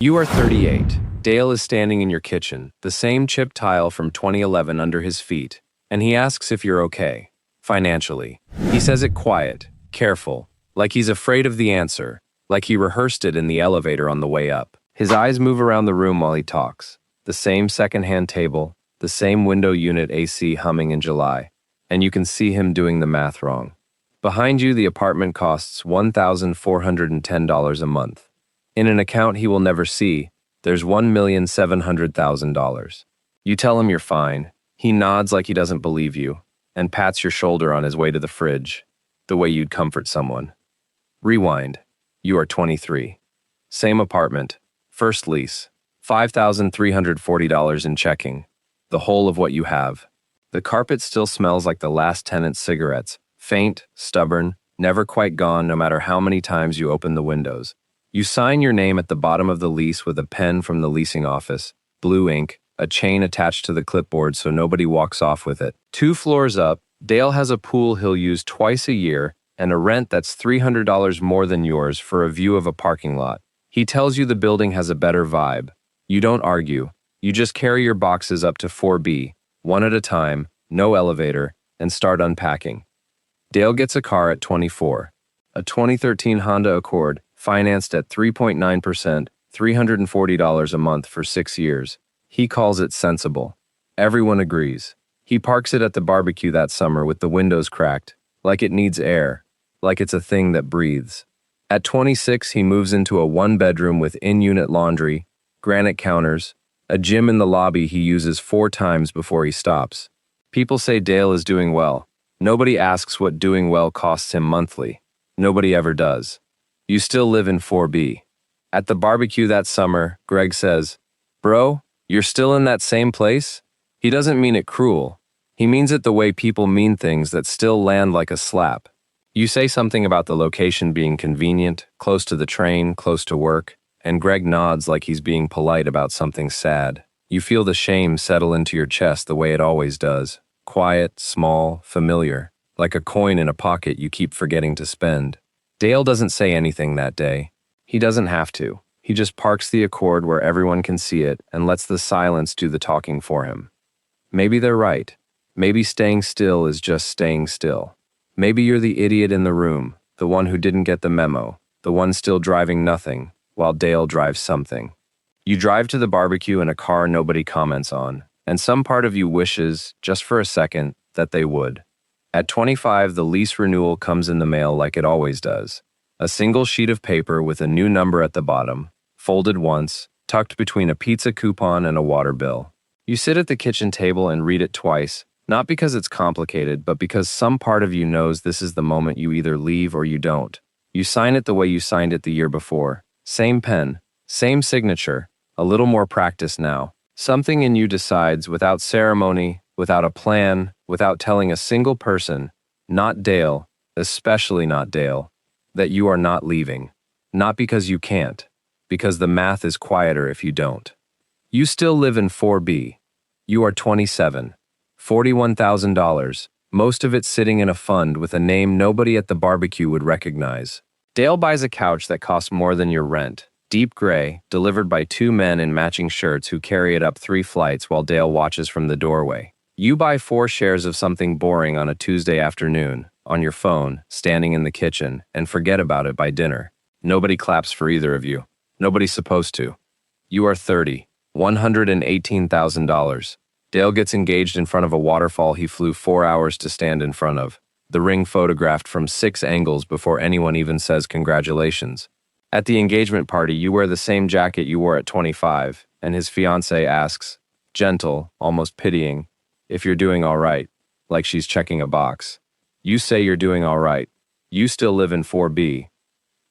You are 38. Dale is standing in your kitchen, the same chipped tile from 2011 under his feet, and he asks if you're okay, financially. He says it quiet, careful, like he's afraid of the answer, like he rehearsed it in the elevator on the way up. His eyes move around the room while he talks. The same secondhand table, the same window unit AC humming in July, and you can see him doing the math wrong. Behind you, the apartment costs $1,410 a month. In an account he will never see, there's $1,700,000. You tell him you're fine. He nods like he doesn't believe you, and pats your shoulder on his way to the fridge, the way you'd comfort someone. Rewind. You are 23. Same apartment. First lease. $5,340 in checking. The whole of what you have. The carpet still smells like the last tenant's cigarettes. Faint, stubborn, never quite gone no matter how many times you open the windows. You sign your name at the bottom of the lease with a pen from the leasing office, blue ink, a chain attached to the clipboard so nobody walks off with it. 2 floors up, Dale has a pool he'll use twice a year and a rent that's $300 more than yours for a view of a parking lot. He tells you the building has a better vibe. You don't argue. You just carry your boxes up to 4B, one at a time, no elevator, and start unpacking. Dale gets a car at 24. A 2013 Honda Accord, financed at 3.9%, $340 a month for 6 years. He calls it sensible. Everyone agrees. He parks it at the barbecue that summer with the windows cracked, like it needs air, like it's a thing that breathes. At 26, he moves into a 1-bedroom with in-unit laundry, granite counters, a gym in the lobby he uses 4 times before he stops. People say Dale is doing well. Nobody asks what doing well costs him monthly. Nobody ever does. You still live in 4B. At the barbecue that summer, Greg says, "Bro, you're still in that same place?" He doesn't mean it cruel. He means it the way people mean things that still land like a slap. You say something about the location being convenient, close to the train, close to work, and Greg nods like he's being polite about something sad. You feel the shame settle into your chest the way it always does. Quiet, small, familiar, like a coin in a pocket you keep forgetting to spend. Dale doesn't say anything that day. He doesn't have to. He just parks the Accord where everyone can see it and lets the silence do the talking for him. Maybe they're right. Maybe staying still is just staying still. Maybe you're the idiot in the room, the one who didn't get the memo, the one still driving nothing, while Dale drives something. You drive to the barbecue in a car nobody comments on, and some part of you wishes, just for a second, that they would. At 25, the lease renewal comes in the mail like it always does. A single sheet of paper with a new number at the bottom, folded once, tucked between a pizza coupon and a water bill. You sit at the kitchen table and read it twice, not because it's complicated, but because some part of you knows this is the moment you either leave or you don't. You sign it the way you signed it the year before. Same pen, same signature, a little more practice now. Something in you decides without ceremony, without a plan, without telling a single person, not Dale, especially not Dale, that you are not leaving. Not because you can't, because the math is quieter if you don't. You still live in 4B. You are 27. $41,000, most of it sitting in a fund with a name nobody at the barbecue would recognize. Dale buys a couch that costs more than your rent. Deep gray, delivered by 2 men in matching shirts who carry it up 3 flights while Dale watches from the doorway. You buy 4 shares of something boring on a Tuesday afternoon, on your phone, standing in the kitchen, and forget about it by dinner. Nobody claps for either of you. Nobody's supposed to. You are 30. $118,000. Dale gets engaged in front of a waterfall he flew 4 hours to stand in front of. The ring photographed from 6 angles before anyone even says congratulations. At the engagement party, you wear the same jacket you wore at 25, and his fiancée asks, gentle, almost pitying, if you're doing all right, like she's checking a box. You say you're doing all right. You still live in 4B.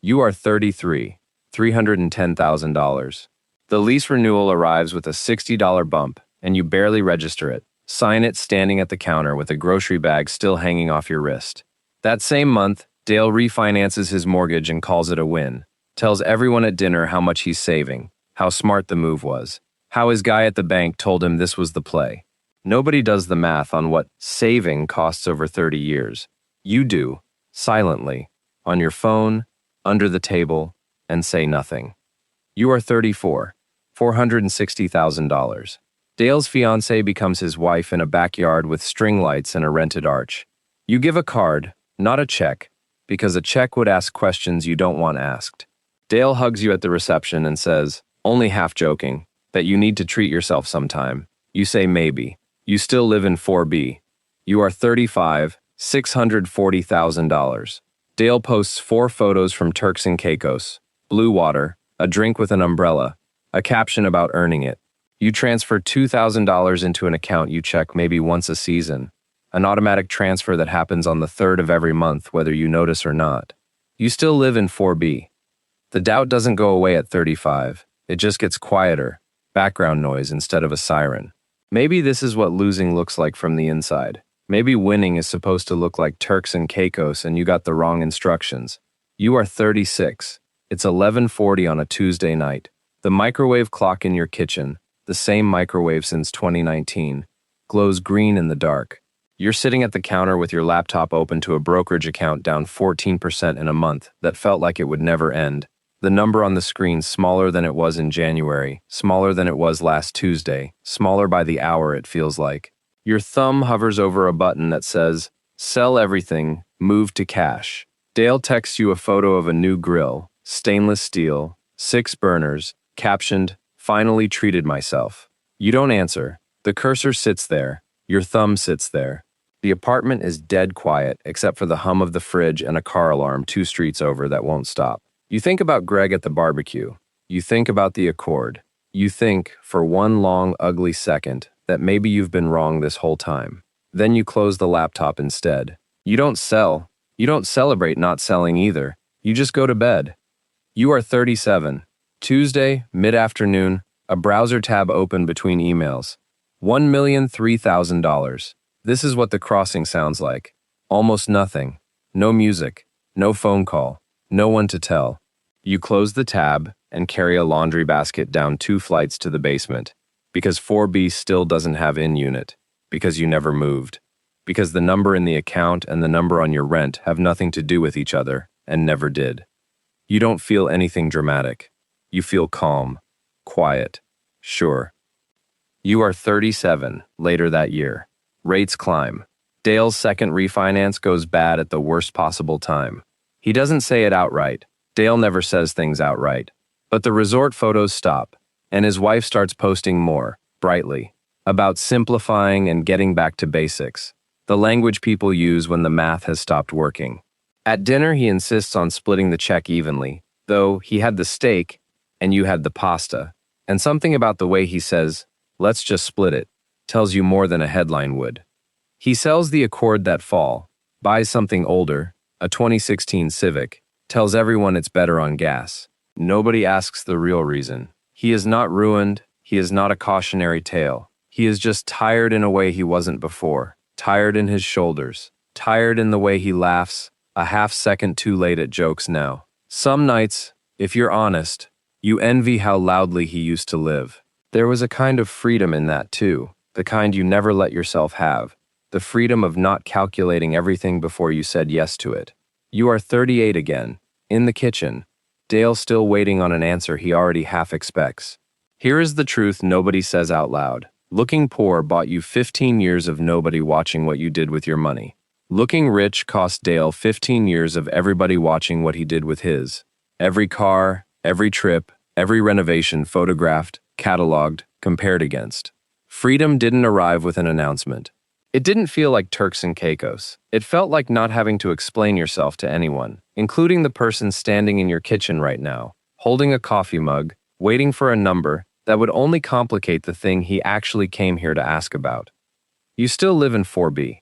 You are 33, $310,000. The lease renewal arrives with a $60 bump, and you barely register it. Sign it standing at the counter with a grocery bag still hanging off your wrist. That same month, Dale refinances his mortgage and calls it a win. Tells everyone at dinner how much he's saving, how smart the move was, how his guy at the bank told him this was the play. Nobody does the math on what saving costs over 30 years. You do, silently, on your phone, under the table, and say nothing. You are 34. $460,000. Dale's fiancée becomes his wife in a backyard with string lights and a rented arch. You give a card, not a check, because a check would ask questions you don't want asked. Dale hugs you at the reception and says, only half joking, that you need to treat yourself sometime. You say maybe. You still live in 4B. You are 35, $640,000. Dale posts 4 photos from Turks and Caicos, blue water, a drink with an umbrella, a caption about earning it. You transfer $2,000 into an account you check maybe once a season, an automatic transfer that happens on the 3rd of every month whether you notice or not. You still live in 4B. The doubt doesn't go away at 35, it just gets quieter, background noise instead of a siren. Maybe this is what losing looks like from the inside. Maybe winning is supposed to look like Turks and Caicos and you got the wrong instructions. You are 36. It's 11:40 on a Tuesday night. The microwave clock in your kitchen, the same microwave since 2019, glows green in the dark. You're sitting at the counter with your laptop open to a brokerage account down 14% in a month that felt like it would never end. The number on the screen smaller than it was in January, smaller than it was last Tuesday, smaller by the hour it feels like. Your thumb hovers over a button that says, sell everything, move to cash. Dale texts you a photo of a new grill, stainless steel, 6 burners, captioned, finally treated myself. You don't answer. The cursor sits there. Your thumb sits there. The apartment is dead quiet except for the hum of the fridge and a car alarm 2 streets over that won't stop. You think about Greg at the barbecue. You think about the Accord. You think, for one long, ugly second, that maybe you've been wrong this whole time. Then you close the laptop instead. You don't sell. You don't celebrate not selling either. You just go to bed. You are 37. Tuesday, mid-afternoon, a browser tab open between emails. $1,003,000. This is what the crossing sounds like. Almost nothing. No music. No phone call. No one to tell. You close the tab and carry a laundry basket down 2 flights to the basement. Because 4B still doesn't have in-unit. Because you never moved. Because the number in the account and the number on your rent have nothing to do with each other, and never did. You don't feel anything dramatic. You feel calm, quiet, sure. You are 37, later that year. Rates climb. Dale's second refinance goes bad at the worst possible time. He doesn't say it outright. Dale never says things outright. But the resort photos stop, and his wife starts posting more, brightly, about simplifying and getting back to basics, the language people use when the math has stopped working. At dinner, he insists on splitting the check evenly, though he had the steak and you had the pasta, and something about the way he says, let's just split it, tells you more than a headline would. He sells the Accord that fall, buys something older, a 2016 Civic, tells everyone it's better on gas. Nobody asks the real reason. He is not ruined, he is not a cautionary tale. He is just tired in a way he wasn't before, tired in his shoulders, tired in the way he laughs, a half second too late at jokes now. Some nights, if you're honest, you envy how loudly he used to live. There was a kind of freedom in that too, the kind you never let yourself have, the freedom of not calculating everything before you said yes to it. You are 38 again, in the kitchen, Dale still waiting on an answer he already half expects. Here is the truth nobody says out loud. Looking poor bought you 15 years of nobody watching what you did with your money. Looking rich cost Dale 15 years of everybody watching what he did with his. Every car, every trip, every renovation photographed, cataloged, compared against. Freedom didn't arrive with an announcement. It didn't feel like Turks and Caicos. It felt like not having to explain yourself to anyone, including the person standing in your kitchen right now, holding a coffee mug, waiting for a number that would only complicate the thing he actually came here to ask about. You still live in 4B.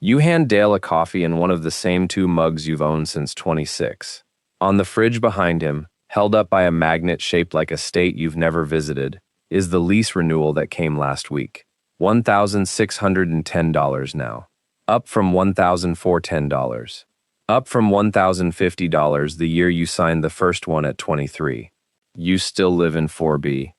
You hand Dale a coffee in one of the same 2 mugs you've owned since 26. On the fridge behind him, held up by a magnet shaped like a state you've never visited, is the lease renewal that came last week. $1,610 now. Up from $1,410. Up from $1,050 the year you signed the first one at 23. You still live in 4B.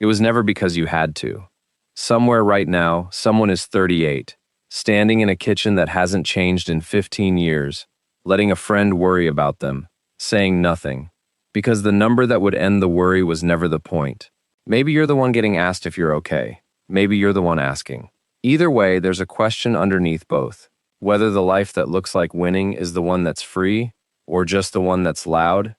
It was never because you had to. Somewhere right now, someone is 38, standing in a kitchen that hasn't changed in 15 years, letting a friend worry about them, saying nothing, because the number that would end the worry was never the point. Maybe you're the one getting asked if you're okay. Maybe you're the one asking. Either way, there's a question underneath both. Whether the life that looks like winning is the one that's free, or just the one that's loud,